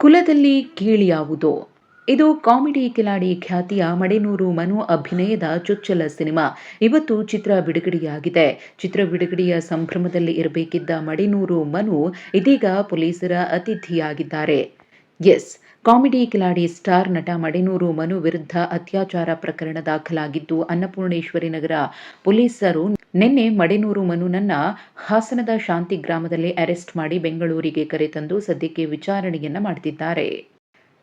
ಕುಲದಲ್ಲಿ ಕೀಳ್ಯಾವುದೋ? ಇದು ಕಾಮಿಡಿ ಕಿಲಾಡಿ ಖ್ಯಾತಿಯ ಮಡೆನೂರು ಮನು ಅಭಿನಯದ ಚೊಚ್ಚಲ ಸಿನಿಮಾ. ಇವತ್ತು ಚಿತ್ರ ಬಿಡುಗಡೆಯಾಗಿದೆ. ಚಿತ್ರ ಬಿಡುಗಡೆಯ ಸಂಭ್ರಮದಲ್ಲಿ ಇರಬೇಕಿದ್ದ ಮಡೆನೂರು ಮನು ಇದೀಗ ಪೊಲೀಸರ ಅತಿಥಿಯಾಗಿದ್ದಾರೆ. ಎಸ್, ಕಾಮಿಡಿ ಕಿಲಾಡಿ ಸ್ಟಾರ್ ನಟ ಮಡೆನೂರು ಮನು ವಿರುದ್ಧ ಅತ್ಯಾಚಾರ ಪ್ರಕರಣ ದಾಖಲಾಗಿದ್ದು, ಅನ್ನಪೂರ್ಣೇಶ್ವರಿ ನಗರ ಪೊಲೀಸರು ನಿನ್ನೆ ಮಡೆನೂರು ಮನುನನ್ನ ಹಾಸನದ ಶಾಂತಿ ಗ್ರಾಮದಲ್ಲಿ ಅರೆಸ್ಟ್ ಮಾಡಿ ಬೆಂಗಳೂರಿಗೆ ಕರೆತಂದು ಸದ್ಯಕ್ಕೆ ವಿಚಾರಣೆಯನ್ನ ಮಾಡುತ್ತಿದ್ದಾರೆ.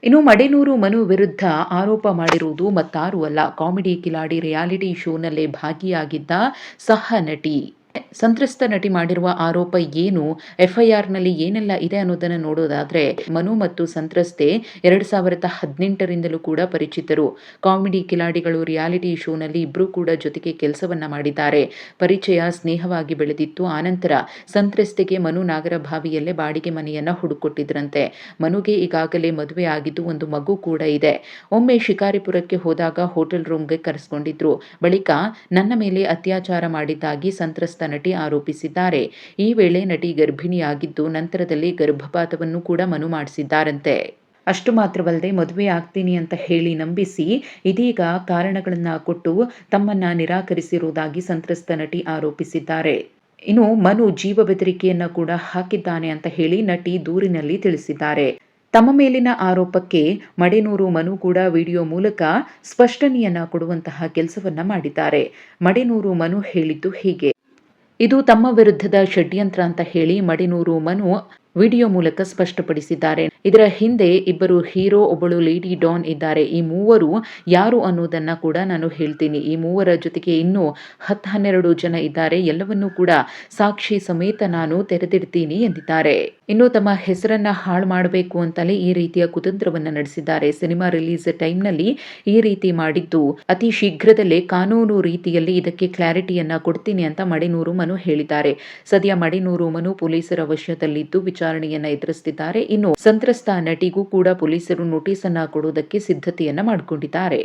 ಇನ್ನು ಮಡೆನೂರು ಮನು ವಿರುದ್ಧ ಆರೋಪ ಮಾಡಿರುವುದು ಮತ್ತಾರೂ ಅಲ್ಲ, ಕಾಮಿಡಿ ಕಿಲಾಡಿ ರಿಯಾಲಿಟಿ ಶೋನಲ್ಲೇ ಭಾಗಿಯಾಗಿದ್ದ ಸಹ ನಟಿ. ಸಂತ್ರಸ್ತ ನಟಿ ಮಾಡಿರುವ ಆರೋಪ ಏನು, ಎಫ್ಐಆರ್ನಲ್ಲಿ ಏನೆಲ್ಲ ಇದೆ ಅನ್ನೋದನ್ನು ನೋಡೋದಾದ್ರೆ, ಮನು ಮತ್ತು ಸಂತ್ರಸ್ತೆ 2018ರಿಂದಲೂ ಕೂಡ ಪರಿಚಿತರು. ಕಾಮಿಡಿ ಕಿಲಾಡಿಗಳು ರಿಯಾಲಿಟಿ ಶೋನಲ್ಲಿ ಇಬ್ಬರೂ ಕೂಡ ಜೊತೆಗೆ ಕೆಲಸವನ್ನ ಮಾಡಿದ್ದಾರೆ. ಪರಿಚಯ ಸ್ನೇಹವಾಗಿ ಬೆಳೆದಿತ್ತು. ಆನಂತರ ಸಂತ್ರಸ್ತೆಗೆ ಮನು ನಾಗರಭಾವಿಯಲ್ಲೇ ಬಾಡಿಗೆ ಮನೆಯನ್ನ ಹುಡುಕೊಟ್ಟಿದ್ರಂತೆ. ಮನುಗೆ ಈಗಾಗಲೇ ಮದುವೆ ಆಗಿದ್ದು ಒಂದು ಮಗು ಕೂಡ ಇದೆ. ಒಮ್ಮೆ ಶಿಕಾರಿಪುರಕ್ಕೆ ಹೋದಾಗ ಹೋಟೆಲ್ ರೂಮ್ಗೆ ಕರೆಸಿಕೊಂಡಿದ್ರು. ಬಳಿಕ ನನ್ನ ಮೇಲೆ ಅತ್ಯಾಚಾರ ಮಾಡಿದ್ದಾಗಿ ಸಂತ್ರಸ್ತ ನಟಿ ಆರೋಪಿಸಿದ್ದಾರೆ. ಈ ವೇಳೆ ನಟಿ ಗರ್ಭಿಣಿಯಾಗಿದ್ದು, ನಂತರದಲ್ಲಿ ಗರ್ಭಪಾತವನ್ನು ಕೂಡ ಮನು ಮಾಡಿಸಿದ್ದಾರಂತೆ. ಅಷ್ಟು ಮಾತ್ರವಲ್ಲದೆ ಮದುವೆ ಆಗ್ತೀನಿ ಅಂತ ಹೇಳಿ ನಂಬಿಸಿ ಇದೀಗ ಕಾರಣಗಳನ್ನ ಕೊಟ್ಟು ತಮ್ಮನ್ನ ನಿರಾಕರಿಸಿರುವುದಾಗಿ ಸಂತ್ರಸ್ತ ನಟಿ ಆರೋಪಿಸಿದ್ದಾರೆ. ಇನ್ನು ಮನು ಜೀವ ಬೆದರಿಕೆಯನ್ನ ಕೂಡ ಹಾಕಿದ್ದಾನೆ ಅಂತ ಹೇಳಿ ನಟಿ ದೂರಿನಲ್ಲಿ ತಿಳಿಸಿದ್ದಾರೆ. ತಮ್ಮ ಮೇಲಿನ ಆರೋಪಕ್ಕೆ ಮಡೆನೂರು ಮನು ಕೂಡ ವಿಡಿಯೋ ಮೂಲಕ ಸ್ಪಷ್ಟನೆಯನ್ನ ಕೊಡುವಂತಹ ಕೆಲಸವನ್ನ ಮಾಡಿದ್ದಾರೆ. ಮಡೆನೂರು ಮನು ಹೇಳಿದ್ದು ಹೀಗೆ: ಇದು ತಮ್ಮ ವಿರುದ್ಧದ ಷಡ್ಯಂತ್ರ ಅಂತ ಹೇಳಿ ಮಡೆನೂರು ಮನು ವಿಡಿಯೋ ಮೂಲಕ ಸ್ಪಷ್ಟಪಡಿಸಿದ್ದಾರೆ. ಇದರ ಹಿಂದೆ ಇಬ್ಬರು ಹೀರೋ, ಒಬ್ಬಳು ಲೇಡಿ ಡಾನ್ ಇದ್ದಾರೆ. ಈ ಮೂವರು ಯಾರು ಅನ್ನೋದನ್ನ ಕೂಡ ನಾನು ಹೇಳ್ತೀನಿ. ಈ ಮೂವರ ಜೊತೆಗೆ ಇನ್ನೂ 10-12 ಜನ ಇದ್ದಾರೆ. ಎಲ್ಲವನ್ನೂ ಕೂಡ ಸಾಕ್ಷಿ ಸಮೇತ ನಾನು ತೆರೆದಿಡ್ತೀನಿ ಎಂದಿದ್ದಾರೆ. ಇನ್ನು ತಮ್ಮ ಹೆಸರನ್ನ ಹಾಳು ಮಾಡಬೇಕು ಅಂತಲೇ ಈ ರೀತಿಯ ಕುತಂತ್ರವನ್ನ ನಡೆಸಿದ್ದಾರೆ. ಸಿನಿಮಾ ರಿಲೀಸ್ ಟೈಮ್ನಲ್ಲಿ ಈ ರೀತಿ ಮಾಡಿದ್ದು, ಅತಿ ಶೀಘ್ರದಲ್ಲೇ ಕಾನೂನು ರೀತಿಯಲ್ಲಿ ಇದಕ್ಕೆ ಕ್ಲಾರಿಟಿಯನ್ನ ಕೊಡ್ತೀನಿ ಅಂತ ಮಡೆನೂರು ಮನು ಹೇಳಿದ್ದಾರೆ. ಸದ್ಯ ಮಡೆನೂರು ಮನು ಪೊಲೀಸರ ವಶದಲ್ಲಿದ್ದು ವಿಚಾರಣೆಯನ್ನ ಎದುರಿಸುತ್ತಿದ್ದಾರೆ. ಇನ್ನು ಸಂತ್ರಸ್ತ ನಟಿಗೂ ಕೂಡ ಪೊಲೀಸರು ನೋಟಿಸ್ ಅನ್ನ ಕೊಡುವುದಕ್ಕೆ ಸಿದ್ಧತೆಯನ್ನ ಮಾಡಿಕೊಂಡಿದ್ದಾರೆ.